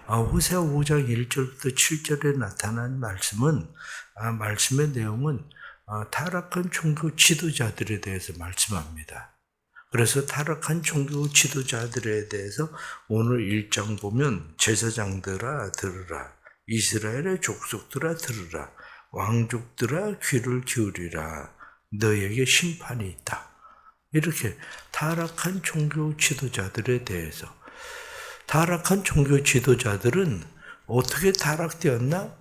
호세아 5장 1절부터 7절에 나타난 말씀의 내용은 타락한 종교 지도자들에 대해서 말씀합니다. 그래서 타락한 종교 지도자들에 대해서 오늘 1장 보면 제사장들아 들으라, 이스라엘의 족속들아 들으라, 왕족들아 귀를 기울이라, 너에게 심판이 있다. 이렇게 타락한 종교 지도자들에 대해서, 타락한 종교 지도자들은 어떻게 타락되었나?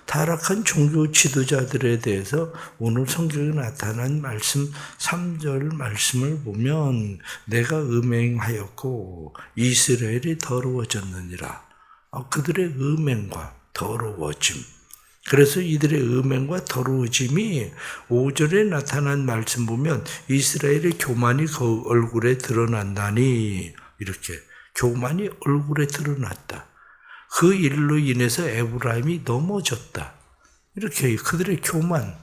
타락한 종교 지도자들에 대해서 오늘 성경에 나타난 말씀 3절 말씀을 보면 내가 음행하였고 이스라엘이 더러워졌느니라. 그들의 음행과 더러워짐. 그래서 이들의 음행과 더러워짐이 5절에 나타난 말씀 보면 이스라엘의 교만이 그 얼굴에 드러난다니, 이렇게 교만이 얼굴에 드러났다. 그 일로 인해서 에브라임이 넘어졌다. 이렇게 그들의 교만,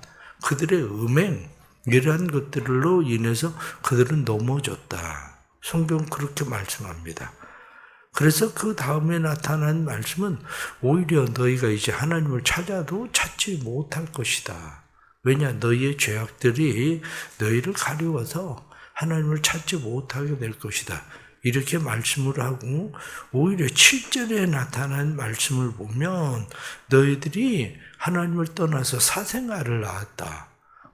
그들의 음행, 이러한 것들로 인해서 그들은 넘어졌다. 성경 그렇게 말씀합니다. 그래서 그 다음에 나타난 말씀은 오히려 너희가 이제 하나님을 찾아도 찾지 못할 것이다. 왜냐? 너희의 죄악들이 너희를 가리워서 하나님을 찾지 못하게 될 것이다. 이렇게 말씀을 하고, 오히려 7절에 나타난 말씀을 보면 너희들이 하나님을 떠나서 사생활을 낳았다.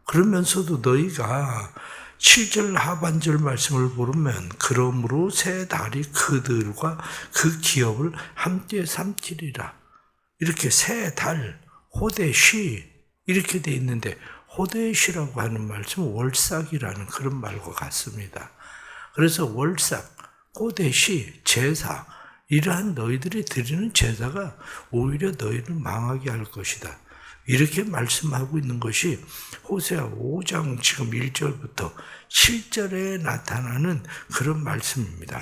그러면서도 너희가 7절 하반절 말씀을 보면 그러므로 새 달이 그들과 그 기업을 함께 삼키리라. 이렇게 새 달, 호데시 이렇게 돼 있는데, 호데시라고 하는 말씀은 월삭이라는 그런 말과 같습니다. 그래서 월삭, 호데시, 제사, 이러한 너희들이 드리는 제사가 오히려 너희를 망하게 할 것이다. 이렇게 말씀하고 있는 것이 호세아 5장 지금 1절부터 7절에 나타나는 그런 말씀입니다.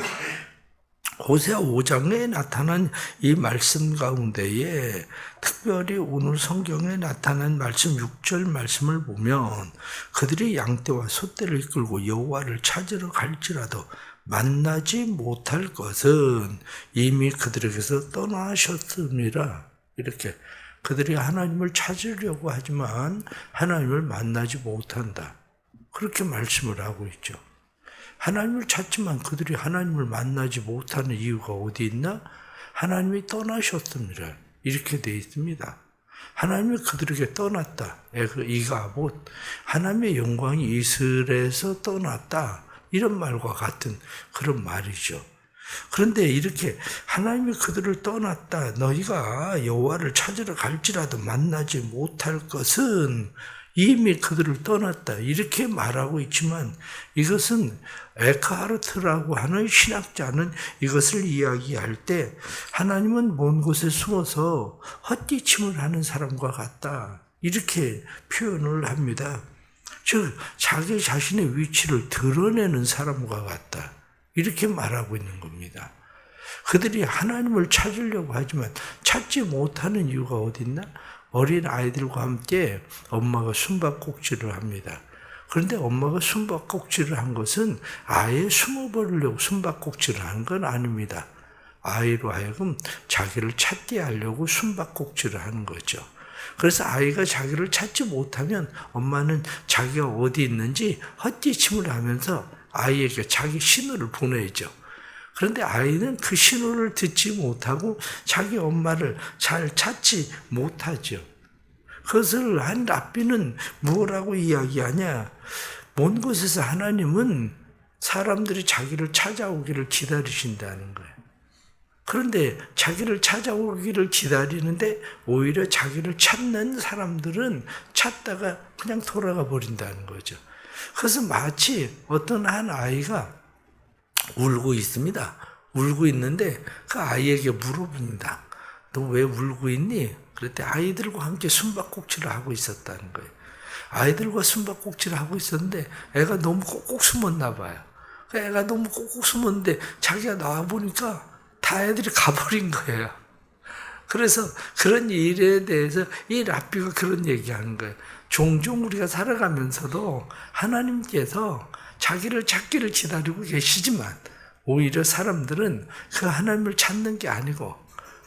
호세아 5장에 나타난 이 말씀 가운데에 특별히 오늘 성경에 나타난 말씀 6절 말씀을 보면 그들이 양떼와 소떼를 이끌고 여호와를 찾으러 갈지라도 만나지 못할 것은 이미 그들에게서 떠나셨음이라. 이렇게 그들이 하나님을 찾으려고 하지만 하나님을 만나지 못한다. 그렇게 말씀을 하고 있죠. 하나님을 찾지만 그들이 하나님을 만나지 못하는 이유가 어디 있나? 하나님이 떠나셨습니다. 이렇게 되어 있습니다. 하나님이 그들에게 떠났다. 이가봇, 하나님의 영광이 이스라엘에서 떠났다. 이런 말과 같은 그런 말이죠. 그런데 이렇게 하나님이 그들을 떠났다. 너희가 여호와를 찾으러 갈지라도 만나지 못할 것은 이미 그들을 떠났다. 이렇게 말하고 있지만 이것은 에크하르트라고 하는 신학자는 이것을 이야기할 때 하나님은 먼 곳에 숨어서 헛기침을 하는 사람과 같다. 이렇게 표현을 합니다. 즉 자기 자신의 위치를 드러내는 사람과 같다. 이렇게 말하고 있는 겁니다. 그들이 하나님을 찾으려고 하지만 찾지 못하는 이유가 어디 있나? 어린 아이들과 함께 엄마가 숨바꼭질을 합니다. 그런데 엄마가 숨바꼭질을 한 것은 아예 숨어버리려고 숨바꼭질을 한 건 아닙니다. 아이로 하여금 자기를 찾게 하려고 숨바꼭질을 하는 거죠. 그래서 아이가 자기를 찾지 못하면 엄마는 자기가 어디 있는지 헛기침을 하면서 아이에게 자기 신호를 보내죠. 그런데 아이는 그 신호를 듣지 못하고 자기 엄마를 잘 찾지 못하죠. 그것을 한 랍비는 뭐라고 이야기하냐? 먼 곳에서 하나님은 사람들이 자기를 찾아오기를 기다리신다는 거예요. 그런데 자기를 찾아오기를 기다리는데 오히려 자기를 찾는 사람들은 찾다가 그냥 돌아가 버린다는 거죠. 그래서 마치 어떤 한 아이가 울고 있습니다. 울고 있는데 그 아이에게 물어봅니다. 너 왜 울고 있니? 그랬더니 아이들과 함께 숨바꼭질을 하고 있었다는 거예요. 아이들과 숨바꼭질을 하고 있었는데 애가 너무 꼭꼭 숨었나 봐요. 애가 너무 꼭꼭 숨었는데 자기가 나와보니까 다 애들이 가버린 거예요. 그래서 그런 일에 대해서 이 랍비가 그런 얘기하는 거예요. 종종 우리가 살아가면서도 하나님께서 자기를 찾기를 기다리고 계시지만 오히려 사람들은 그 하나님을 찾는 게 아니고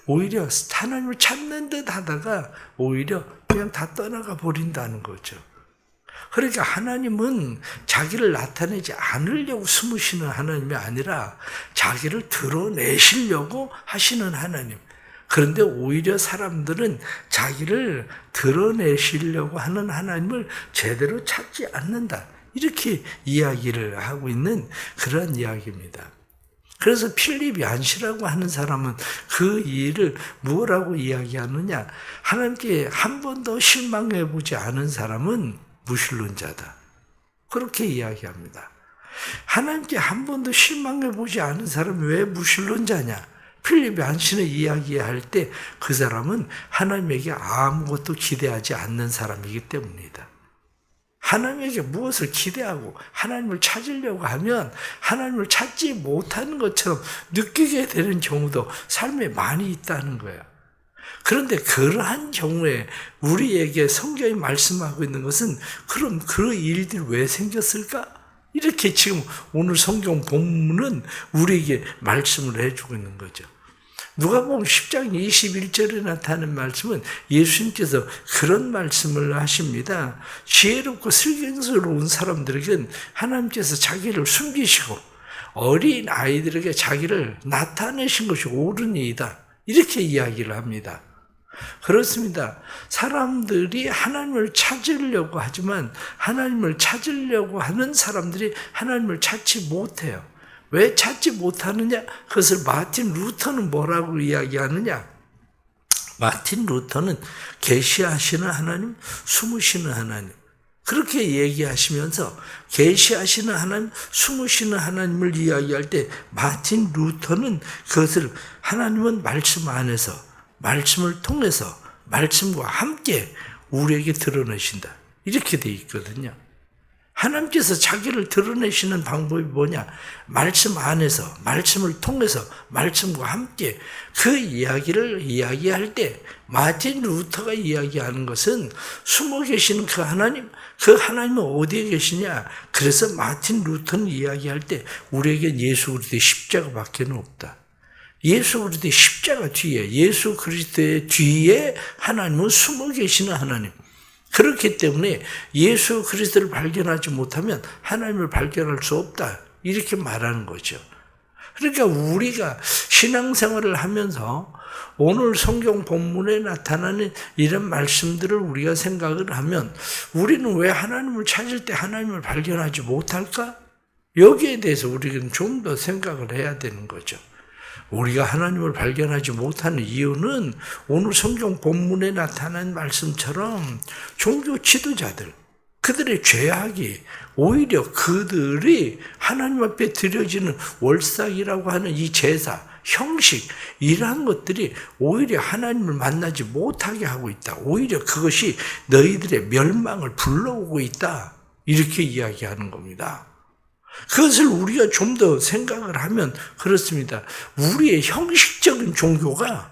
오히려 하나님을 찾는 듯 하다가 오히려 그냥 다 떠나가 버린다는 거죠. 그러니까 하나님은 자기를 나타내지 않으려고 숨으시는 하나님이 아니라 자기를 드러내시려고 하시는 하나님. 그런데 오히려 사람들은 자기를 드러내시려고 하는 하나님을 제대로 찾지 않는다. 이렇게 이야기를 하고 있는 그런 이야기입니다. 그래서 필립 얀시라고 하는 사람은 그 일을 뭐라고 이야기하느냐? 하나님께 한 번도 실망해 보지 않은 사람은 무신론자다. 그렇게 이야기합니다. 하나님께 한 번도 실망해 보지 않은 사람이 왜 무신론자냐? 필립 얀시는 이야기할 때 그 사람은 하나님에게 아무것도 기대하지 않는 사람이기 때문이다. 하나님에게 무엇을 기대하고 하나님을 찾으려고 하면 하나님을 찾지 못하는 것처럼 느끼게 되는 경우도 삶에 많이 있다는 거예요. 그런데 그러한 경우에 우리에게 성경이 말씀하고 있는 것은 그럼 그 일들이 왜 생겼을까? 이렇게 지금 오늘 성경 본문은 우리에게 말씀을 해주고 있는 거죠. 누가복음 10장 21절에 나타나는 말씀은 예수님께서 그런 말씀을 하십니다. 지혜롭고 슬기로운 사람들에게는 하나님께서 자기를 숨기시고 어린 아이들에게 자기를 나타내신 것이 옳으니이다. 이렇게 이야기를 합니다. 그렇습니다. 사람들이 하나님을 찾으려고 하지만 하나님을 찾으려고 하는 사람들이 하나님을 찾지 못해요. 왜 찾지 못하느냐? 그것을 마틴 루터는 뭐라고 이야기하느냐? 마틴 루터는 계시하시는 하나님, 숨으시는 하나님. 그렇게 얘기하시면서 계시하시는 하나님, 숨으시는 하나님을 이야기할 때 마틴 루터는 그것을 하나님은 말씀 안에서, 말씀을 통해서, 말씀과 함께 우리에게 드러내신다. 이렇게 돼 있거든요. 하나님께서 자기를 드러내시는 방법이 뭐냐? 말씀 안에서, 말씀을 통해서, 말씀과 함께 그 이야기를 이야기할 때 마틴 루터가 이야기하는 것은 숨어 계시는 그 하나님은 어디에 계시냐? 그래서 마틴 루터는 이야기할 때 우리에게 예수 그리스도의 십자가밖에 없다. 예수 그리스도의 십자가 뒤에, 예수 그리스도의 뒤에 하나님은 숨어 계시는 하나님. 그렇기 때문에 예수 그리스도를 발견하지 못하면 하나님을 발견할 수 없다. 이렇게 말하는 거죠. 그러니까 우리가 신앙생활을 하면서 오늘 성경 본문에 나타나는 이런 말씀들을 우리가 생각을 하면 우리는 왜 하나님을 찾을 때 하나님을 발견하지 못할까? 여기에 대해서 우리는 좀 더 생각을 해야 되는 거죠. 우리가 하나님을 발견하지 못하는 이유는 오늘 성경 본문에 나타난 말씀처럼 종교 지도자들, 그들의 죄악이 오히려 그들이 하나님 앞에 드려지는 월삭이라고 하는 이 제사, 형식, 이러한 것들이 오히려 하나님을 만나지 못하게 하고 있다. 오히려 그것이 너희들의 멸망을 불러오고 있다. 이렇게 이야기하는 겁니다. 그것을 우리가 좀 더 생각을 하면 그렇습니다. 우리의 형식적인 종교가,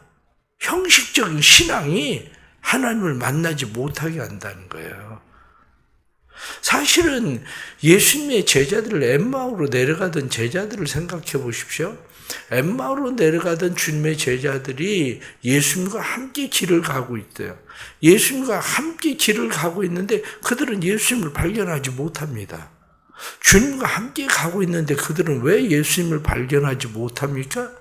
형식적인 신앙이 하나님을 만나지 못하게 한다는 거예요. 사실은 예수님의 제자들을 엠마오로 내려가던 제자들을 생각해 보십시오. 엠마오로 내려가던 주님의 제자들이 예수님과 함께 길을 가고 있대요. 예수님과 함께 길을 가고 있는데 그들은 예수님을 발견하지 못합니다. 주님과 함께 가고 있는데 그들은 왜 예수님을 발견하지 못합니까?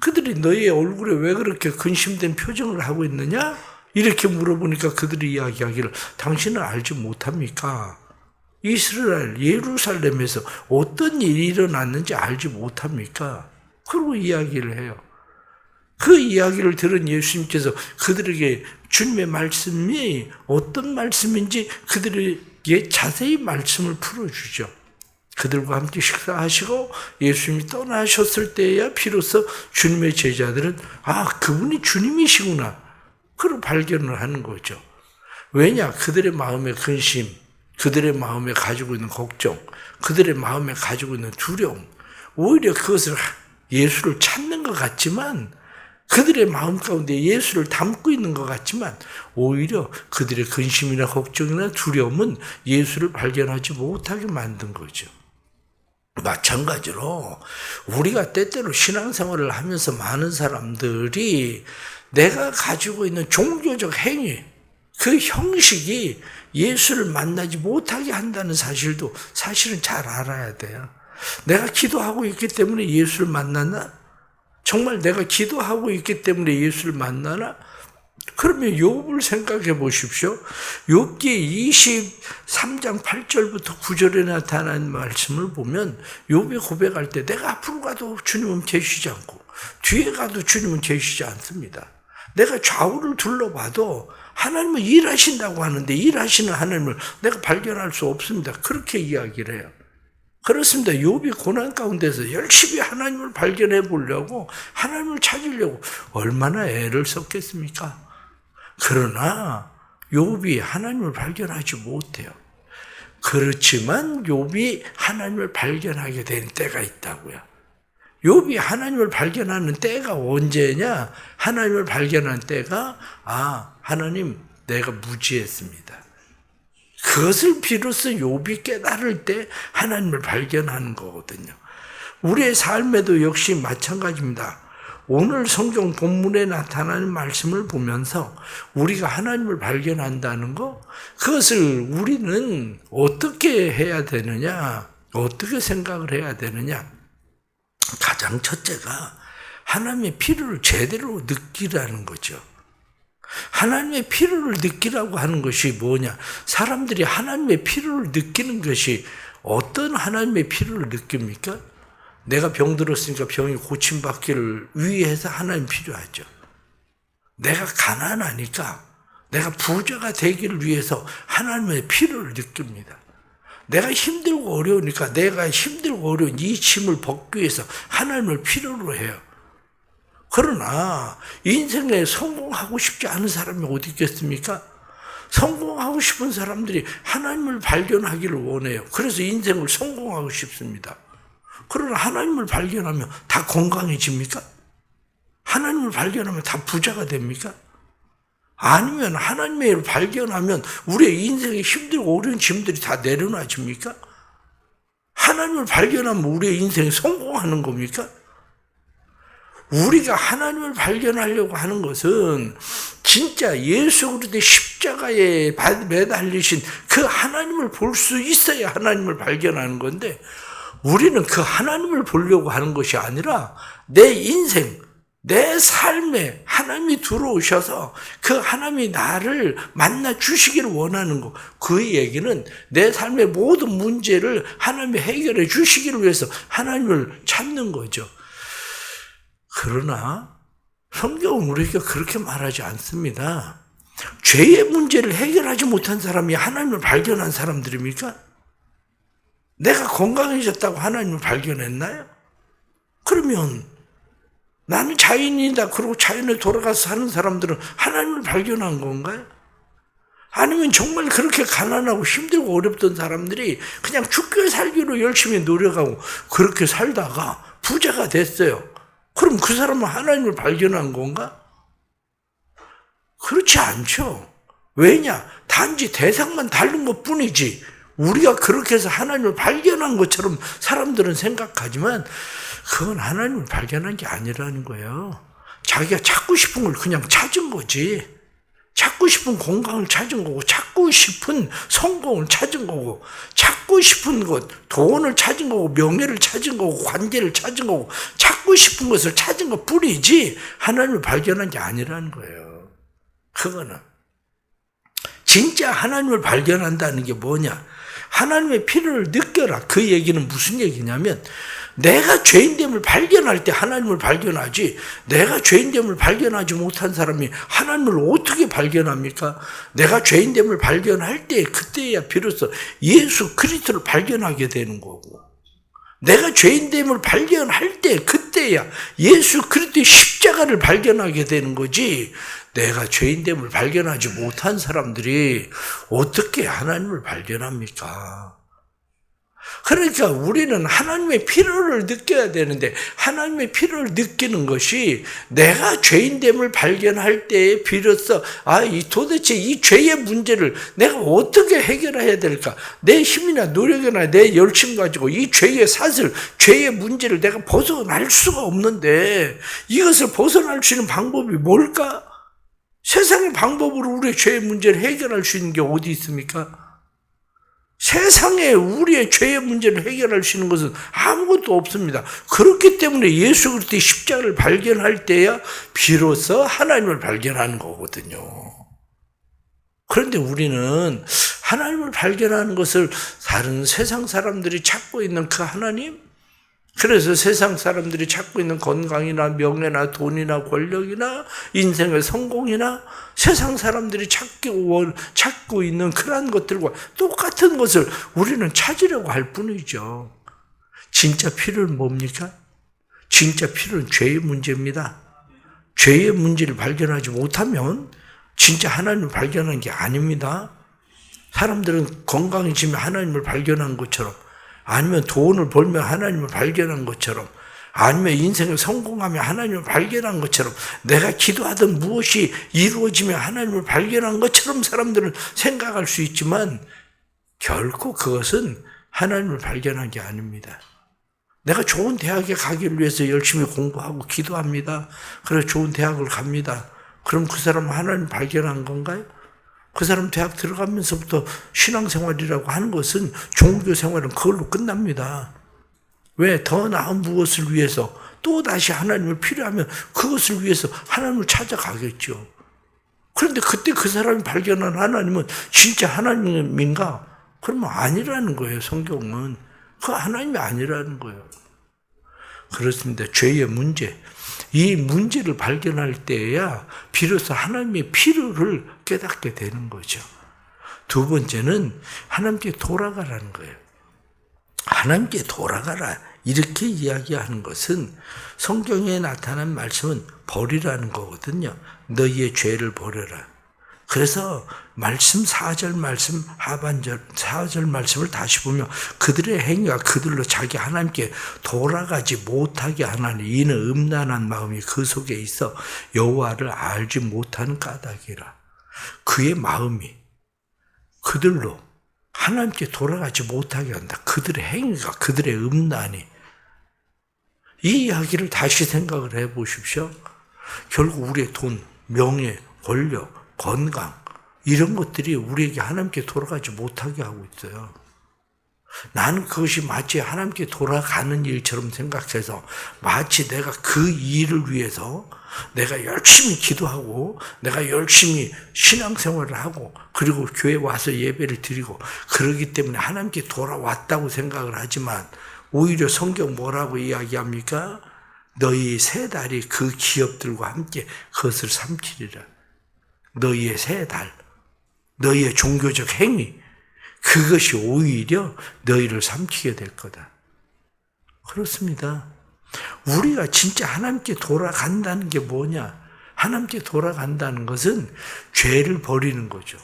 그들이 너의 얼굴에 왜 그렇게 근심된 표정을 하고 있느냐? 이렇게 물어보니까 그들이 이야기하기를 당신은 알지 못합니까? 이스라엘, 예루살렘에서 어떤 일이 일어났는지 알지 못합니까? 그러고 이야기를 해요. 그 이야기를 들은 예수님께서 그들에게 주님의 말씀이 어떤 말씀인지 그들에게 자세히 말씀을 풀어주죠. 그들과 함께 식사하시고 예수님이 떠나셨을 때야 비로소 주님의 제자들은 그분이 주님이시구나. 그걸 발견을 하는 거죠. 왜냐? 그들의 마음의 근심, 그들의 마음에 가지고 있는 걱정, 그들의 마음에 가지고 있는 두려움, 오히려 그것을 예수를 찾는 것 같지만 그들의 마음 가운데 예수를 담고 있는 것 같지만 오히려 그들의 근심이나 걱정이나 두려움은 예수를 발견하지 못하게 만든 거죠. 마찬가지로 우리가 때때로 신앙생활을 하면서 많은 사람들이 내가 가지고 있는 종교적 행위, 그 형식이 예수를 만나지 못하게 한다는 사실도 사실은 잘 알아야 돼요. 내가 기도하고 있기 때문에 예수를 만났나? 정말 내가 기도하고 있기 때문에 예수를 만나나? 그러면 욥을 생각해 보십시오. 욥기 23장 8절부터 9절에 나타난 말씀을 보면 욥이 고백할 때 내가 앞으로 가도 주님은 계시지 않고 뒤에 가도 주님은 계시지 않습니다. 내가 좌우를 둘러봐도 하나님은 일하신다고 하는데 일하시는 하나님을 내가 발견할 수 없습니다. 그렇게 이야기를 해요. 그렇습니다. 욥이 고난 가운데서 열심히 하나님을 발견해 보려고 하나님을 찾으려고 얼마나 애를 썼겠습니까? 그러나 욥이 하나님을 발견하지 못해요. 그렇지만 욥이 하나님을 발견하게 된 때가 있다고요. 욥이 하나님을 발견하는 때가 언제냐? 하나님을 발견한 때가 하나님 내가 무지했습니다. 그것을 비로소 욥이 깨달을 때 하나님을 발견하는 거거든요. 우리의 삶에도 역시 마찬가지입니다. 오늘 성경 본문에 나타나는 말씀을 보면서 우리가 하나님을 발견한다는 거, 그것을 우리는 어떻게 해야 되느냐, 어떻게 생각을 해야 되느냐. 가장 첫째가 하나님의 필요를 제대로 느끼라는 거죠. 하나님의 필요를 느끼라고 하는 것이 뭐냐? 사람들이 하나님의 필요를 느끼는 것이 어떤 하나님의 필요를 느낍니까? 내가 병들었으니까 병이 고침받기를 위해서 하나님 필요하죠. 내가 가난하니까 내가 부자가 되기를 위해서 하나님의 필요를 느낍니다. 내가 힘들고 어려우니까 내가 힘들고 어려운 이 짐을 벗기 위해서 하나님을 필요로 해요. 그러나 인생에 성공하고 싶지 않은 사람이 어디 있겠습니까? 성공하고 싶은 사람들이 하나님을 발견하기를 원해요. 그래서 인생을 성공하고 싶습니다. 그러나 하나님을 발견하면 다 건강해집니까? 하나님을 발견하면 다 부자가 됩니까? 아니면 하나님을 발견하면 우리의 인생에 힘들고 어려운 짐들이 다 내려놔집니까? 하나님을 발견하면 우리의 인생이 성공하는 겁니까? 우리가 하나님을 발견하려고 하는 것은 진짜 예수 그리스도의 십자가에 매달리신 그 하나님을 볼 수 있어야 하나님을 발견하는 건데, 우리는 그 하나님을 보려고 하는 것이 아니라 내 인생, 내 삶에 하나님이 들어오셔서 그 하나님이 나를 만나 주시기를 원하는 것. 그 얘기는 내 삶의 모든 문제를 하나님이 해결해 주시기를 위해서 하나님을 찾는 거죠. 그러나 성경은 우리에게 그렇게 말하지 않습니다. 죄의 문제를 해결하지 못한 사람이 하나님을 발견한 사람들입니까? 내가 건강해졌다고 하나님을 발견했나요? 그러면 나는 자연이다 그러고 자연에 돌아가서 사는 사람들은 하나님을 발견한 건가요? 아니면 정말 그렇게 가난하고 힘들고 어렵던 사람들이 그냥 죽게 살기로 열심히 노력하고 그렇게 살다가 부자가 됐어요. 그럼 그 사람은 하나님을 발견한 건가? 그렇지 않죠. 왜냐? 단지 대상만 다른 것 뿐이지 우리가 그렇게 해서 하나님을 발견한 것처럼 사람들은 생각하지만 그건 하나님을 발견한 게 아니라는 거예요. 자기가 찾고 싶은 걸 그냥 찾은 거지. 찾고 싶은 건강을 찾은 거고, 찾고 싶은 성공을 찾은 거고, 찾고 싶은 것, 돈을 찾은 거고, 명예를 찾은 거고, 관계를 찾은 거고, 찾고 싶은 것을 찾은 것 뿐이지 하나님을 발견한 게 아니라는 거예요. 그거는 진짜 하나님을 발견한다는 게 뭐냐? 하나님의 필요를 느껴라. 그 얘기는 무슨 얘기냐면 내가 죄인됨을 발견할 때 하나님을 발견하지, 내가 죄인됨을 발견하지 못한 사람이 하나님을 어떻게 발견합니까? 내가 죄인됨을 발견할 때 그때야 비로소 예수 그리스도를 발견하게 되는 거고, 내가 죄인됨을 발견할 때 그때야 예수 그리스도의 십자가를 발견하게 되는 거지, 내가 죄인됨을 발견하지 못한 사람들이 어떻게 하나님을 발견합니까? 그러니까 우리는 하나님의 필요를 느껴야 되는데 하나님의 필요를 느끼는 것이 내가 죄인됨을 발견할 때에 비로소 도대체 이 죄의 문제를 내가 어떻게 해결해야 될까? 내 힘이나 노력이나 내 열심 가지고 이 죄의 사슬, 죄의 문제를 내가 벗어날 수가 없는데 이것을 벗어날 수 있는 방법이 뭘까? 세상의 방법으로 우리의 죄의 문제를 해결할 수 있는 게 어디 있습니까? 세상에 우리의 죄의 문제를 해결할 수 있는 것은 아무것도 없습니다. 그렇기 때문에 예수 그리스도의 십자가를 발견할 때야 비로소 하나님을 발견하는 거거든요. 그런데 우리는 하나님을 발견하는 것을 다른 세상 사람들이 찾고 있는 그 하나님, 그래서 세상 사람들이 찾고 있는 건강이나 명예나 돈이나 권력이나 인생의 성공이나 세상 사람들이 찾고 있는 그러한 것들과 똑같은 것을 우리는 찾으려고 할 뿐이죠. 진짜 필요는 뭡니까? 진짜 필요는 죄의 문제입니다. 죄의 문제를 발견하지 못하면 진짜 하나님을 발견한 게 아닙니다. 사람들은 건강해지면 하나님을 발견한 것처럼, 아니면 돈을 벌면 하나님을 발견한 것처럼, 아니면 인생을 성공하면 하나님을 발견한 것처럼, 내가 기도하던 무엇이 이루어지면 하나님을 발견한 것처럼 사람들은 생각할 수 있지만 결코 그것은 하나님을 발견한 게 아닙니다. 내가 좋은 대학에 가기를 위해서 열심히 공부하고 기도합니다. 그래서 좋은 대학을 갑니다. 그럼 그 사람은 하나님을 발견한 건가요? 그 사람 대학 들어가면서부터 신앙생활이라고 하는 것은 종교 생활은 그걸로 끝납니다. 왜? 더 나은 무엇을 위해서 또 다시 하나님을 필요하면 그것을 위해서 하나님을 찾아가겠죠. 그런데 그때 그 사람이 발견한 하나님은 진짜 하나님인가? 그러면 아니라는 거예요. 성경은 그 하나님이 아니라는 거예요. 그렇습니다. 죄의 문제, 이 문제를 발견할 때야 비로소 하나님의 필요를 깨닫게 되는 거죠. 두 번째는 하나님께 돌아가라는 거예요. 하나님께 돌아가라 이렇게 이야기하는 것은 성경에 나타난 말씀은 버리라는 거거든요. 너희의 죄를 버려라. 그래서 말씀 4절 말씀 하반절 4절 말씀을 다시 보면 그들의 행위가 그들로 자기 하나님께 돌아가지 못하게 하나니 이는 음란한 마음이 그 속에 있어 여호와를 알지 못하는 까닭이라. 그의 마음이 그들로 하나님께 돌아가지 못하게 한다. 그들의 행위가, 그들의 음란이. 이 이야기를 다시 생각을 해 보십시오. 결국 우리의 돈, 명예, 권력, 건강 이런 것들이 우리에게 하나님께 돌아가지 못하게 하고 있어요. 나는 그것이 마치 하나님께 돌아가는 일처럼 생각해서 마치 내가 그 일을 위해서 내가 열심히 기도하고 내가 열심히 신앙생활을 하고 그리고 교회 와서 예배를 드리고 그러기 때문에 하나님께 돌아왔다고 생각을 하지만 오히려 성경 뭐라고 이야기합니까? 너희 세 달이 그 기업들과 함께 그것을 삼키리라. 너희의 세 달, 너희의 종교적 행위, 그것이 오히려 너희를 삼키게 될 거다. 그렇습니다. 우리가 진짜 하나님께 돌아간다는 게 뭐냐? 하나님께 돌아간다는 것은 죄를 버리는 거죠.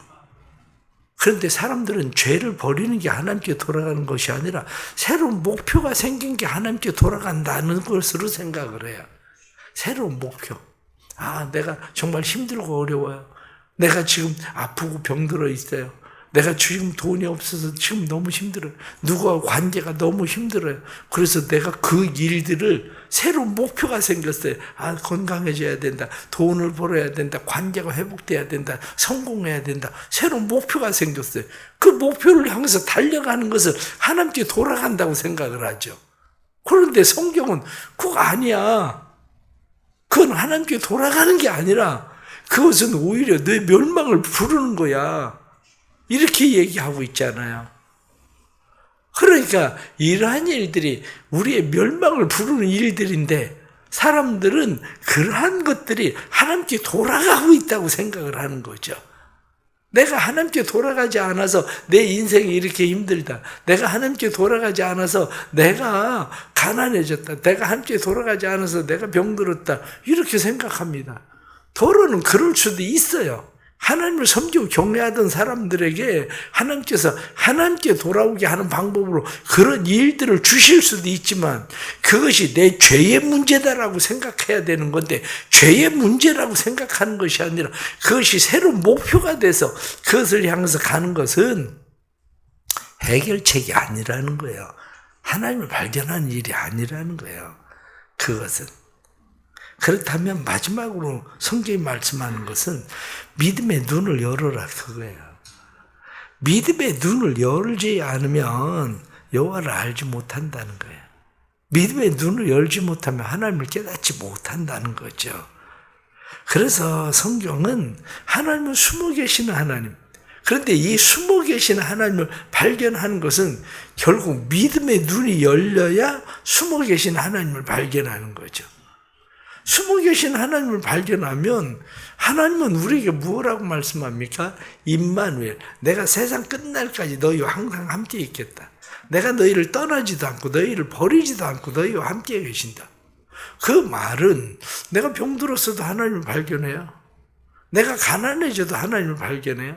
그런데 사람들은 죄를 버리는 게 하나님께 돌아가는 것이 아니라 새로운 목표가 생긴 게 하나님께 돌아간다는 것으로 생각을 해요. 새로운 목표. 내가 정말 힘들고 어려워요. 내가 지금 아프고 병들어 있어요. 내가 지금 돈이 없어서 지금 너무 힘들어요. 누구와 관계가 너무 힘들어요. 그래서 내가 그 일들을 새로운 목표가 생겼어요. 건강해져야 된다. 돈을 벌어야 된다. 관계가 회복돼야 된다. 성공해야 된다. 새로운 목표가 생겼어요. 그 목표를 향해서 달려가는 것을 하나님께 돌아간다고 생각을 하죠. 그런데 성경은 그거 아니야. 그건 하나님께 돌아가는 게 아니라 그것은 오히려 내 멸망을 부르는 거야. 이렇게 얘기하고 있잖아요. 그러니까 이러한 일들이 우리의 멸망을 부르는 일들인데 사람들은 그러한 것들이 하나님께 돌아가고 있다고 생각을 하는 거죠. 내가 하나님께 돌아가지 않아서 내 인생이 이렇게 힘들다. 내가 하나님께 돌아가지 않아서 내가 가난해졌다. 내가 하나님께 돌아가지 않아서 내가 병들었다. 이렇게 생각합니다. 더러는 그럴 수도 있어요. 하나님을 섬기고 경외하던 사람들에게 하나님께서 하나님께 돌아오게 하는 방법으로 그런 일들을 주실 수도 있지만 그것이 내 죄의 문제다라고 생각해야 되는 건데 죄의 문제라고 생각하는 것이 아니라 그것이 새로운 목표가 돼서 그것을 향해서 가는 것은 해결책이 아니라는 거예요. 하나님을 발견하는 일이 아니라는 거예요. 그것은. 그렇다면 마지막으로 성경이 말씀하는 것은 믿음의 눈을 열어라 그거예요. 믿음의 눈을 열지 않으면 여호와를 알지 못한다는 거예요. 믿음의 눈을 열지 못하면 하나님을 깨닫지 못한다는 거죠. 그래서 성경은 하나님은 숨어 계시는 하나님, 그런데 이 숨어 계시는 하나님을 발견하는 것은 결국 믿음의 눈이 열려야 숨어 계시는 하나님을 발견하는 거죠. 숨어 계신 하나님을 발견하면 하나님은 우리에게 무엇라고 말씀합니까? 임마누엘, 내가 세상 끝날까지 너희와 항상 함께 있겠다. 내가 너희를 떠나지도 않고 너희를 버리지도 않고 너희와 함께 계신다. 그 말은 내가 병들었어도 하나님을 발견해요. 내가 가난해져도 하나님을 발견해요.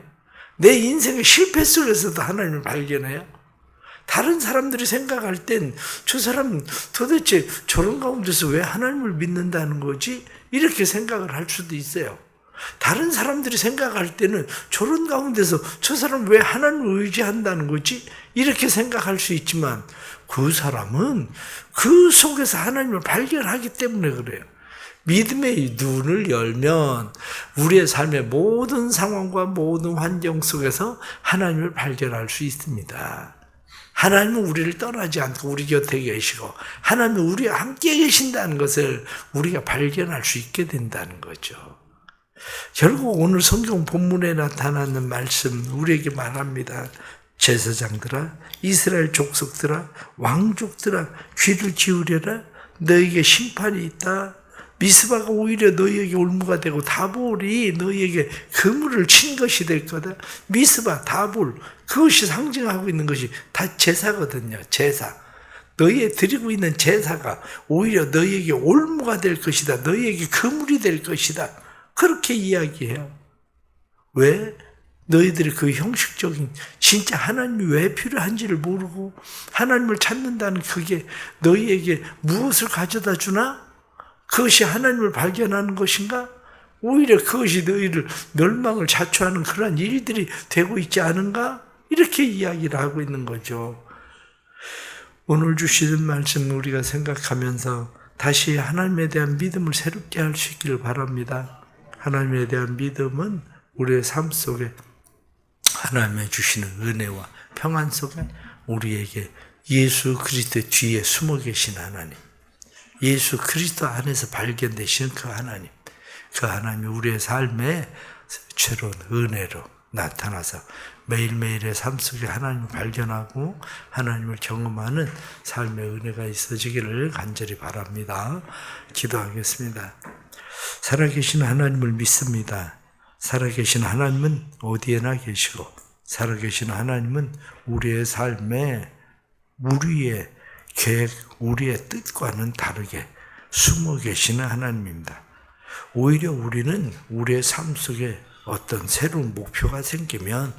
내 인생의 실패 속에서도 하나님을 발견해요. 다른 사람들이 생각할 땐 저 사람 도대체 저런 가운데서 왜 하나님을 믿는다는 거지? 이렇게 생각을 할 수도 있어요. 다른 사람들이 생각할 때는 저런 가운데서 저 사람 왜 하나님을 의지한다는 거지? 이렇게 생각할 수 있지만 그 사람은 그 속에서 하나님을 발견하기 때문에 그래요. 믿음의 눈을 열면 우리의 삶의 모든 상황과 모든 환경 속에서 하나님을 발견할 수 있습니다. 하나님은 우리를 떠나지 않고 우리 곁에 계시고 하나님은 우리와 함께 계신다는 것을 우리가 발견할 수 있게 된다는 거죠. 결국 오늘 성경 본문에 나타나는 말씀 우리에게 말합니다. 제사장들아, 이스라엘 족속들아, 왕족들아, 귀를 기울여라. 너에게 심판이 있다. 미스바가 오히려 너희에게 올무가 되고 다볼이 너희에게 그물을 친 것이 될 거다. 미스바, 다볼, 그것이 상징하고 있는 것이 다 제사거든요. 제사. 너희에 드리고 있는 제사가 오히려 너희에게 올무가 될 것이다. 너희에게 그물이 될 것이다. 그렇게 이야기해요. 왜? 너희들이 그 형식적인 진짜 하나님이 왜 필요한지를 모르고 하나님을 찾는다는 그게 너희에게 무엇을 가져다 주나? 그것이 하나님을 발견하는 것인가? 오히려 그것이 너희를 멸망을 자초하는 그러한 일들이 되고 있지 않은가? 이렇게 이야기를 하고 있는 거죠. 오늘 주시는 말씀 우리가 생각하면서 다시 하나님에 대한 믿음을 새롭게 할 수 있기를 바랍니다. 하나님에 대한 믿음은 우리의 삶 속에 하나님의 주시는 은혜와 평안 속에 우리에게 예수 그리스도 뒤에 숨어 계신 하나님, 예수 그리스도 안에서 발견되시는 그 하나님, 그 하나님이 우리의 삶에 새로운 은혜로 나타나서 매일매일의 삶 속에 하나님을 발견하고 하나님을 경험하는 삶의 은혜가 있어지기를 간절히 바랍니다. 기도하겠습니다. 살아계신 하나님을 믿습니다. 살아계신 하나님은 어디에나 계시고 살아계신 하나님은 우리의 삶에 우리의 계획, 우리의 뜻과는 다르게 숨어 계시는 하나님입니다. 오히려 우리는 우리의 삶 속에 어떤 새로운 목표가 생기면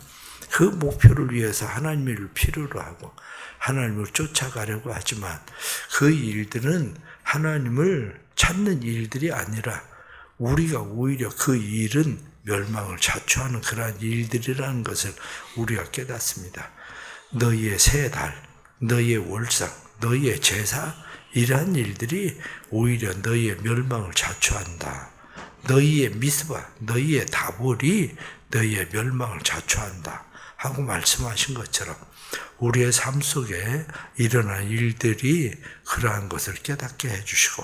그 목표를 위해서 하나님을 필요로 하고 하나님을 쫓아가려고 하지만 그 일들은 하나님을 찾는 일들이 아니라 우리가 오히려 그 일은 멸망을 자초하는 그러한 일들이라는 것을 우리가 깨닫습니다. 너희의 세 달, 너희의 월상, 너희의 제사 이러한 일들이 오히려 너희의 멸망을 자초한다. 너희의 미스바, 너희의 다볼이 너희의 멸망을 자초한다 하고 말씀하신 것처럼 우리의 삶 속에 일어난 일들이 그러한 것을 깨닫게 해주시고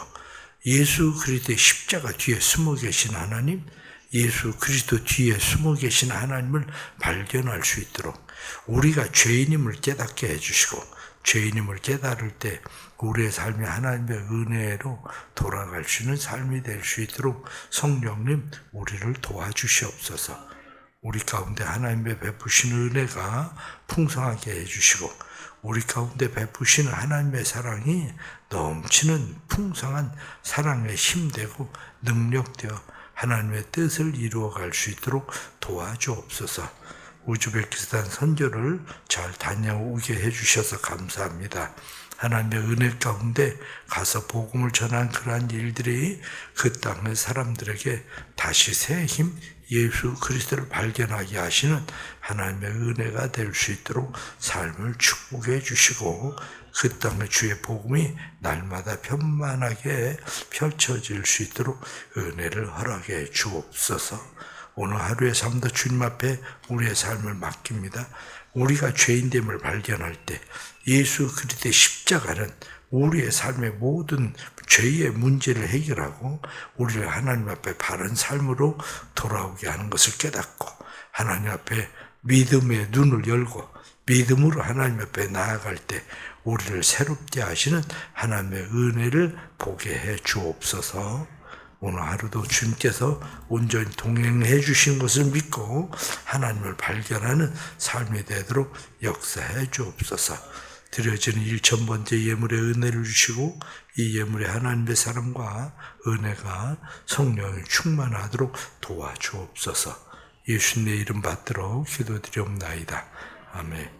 예수 그리스도의 십자가 뒤에 숨어 계신 하나님, 예수 그리스도 뒤에 숨어 계신 하나님을 발견할 수 있도록 우리가 죄인임을 깨닫게 해주시고 죄인임을 깨달을 때 우리의 삶이 하나님의 은혜로 돌아갈 수 있는 삶이 될 수 있도록 성령님 우리를 도와주시옵소서. 우리 가운데 하나님의 베푸시는 은혜가 풍성하게 해주시고 우리 가운데 베푸시는 하나님의 사랑이 넘치는 풍성한 사랑의 힘되고 능력되어 하나님의 뜻을 이루어갈 수 있도록 도와주옵소서. 우즈베키스탄 선교를 잘 다녀오게 해주셔서 감사합니다. 하나님의 은혜 가운데 가서 복음을 전한 그러한 일들이 그 땅의 사람들에게 다시 새 힘, 예수 그리스도를 발견하게 하시는 하나님의 은혜가 될 수 있도록 삶을 축복해 주시고 그 땅의 주의 복음이 날마다 편만하게 펼쳐질 수 있도록 은혜를 허락해 주옵소서. 오늘 하루의 삶도 주님 앞에 우리의 삶을 맡깁니다. 우리가 죄인됨을 발견할 때 예수 그리스도의 십자가는 우리의 삶의 모든 죄의 문제를 해결하고 우리를 하나님 앞에 바른 삶으로 돌아오게 하는 것을 깨닫고 하나님 앞에 믿음의 눈을 열고 믿음으로 하나님 앞에 나아갈 때 우리를 새롭게 하시는 하나님의 은혜를 보게 해 주옵소서. 오늘 하루도 주님께서 온전히 동행해 주신 것을 믿고 하나님을 발견하는 삶이 되도록 역사해 주옵소서. 드려지는 1000번째 예물의 은혜를 주시고 이 예물의 하나님의 사랑과 은혜가 성령이 충만하도록 도와주옵소서. 예수님의 이름 받들어 기도드리옵나이다. 아멘.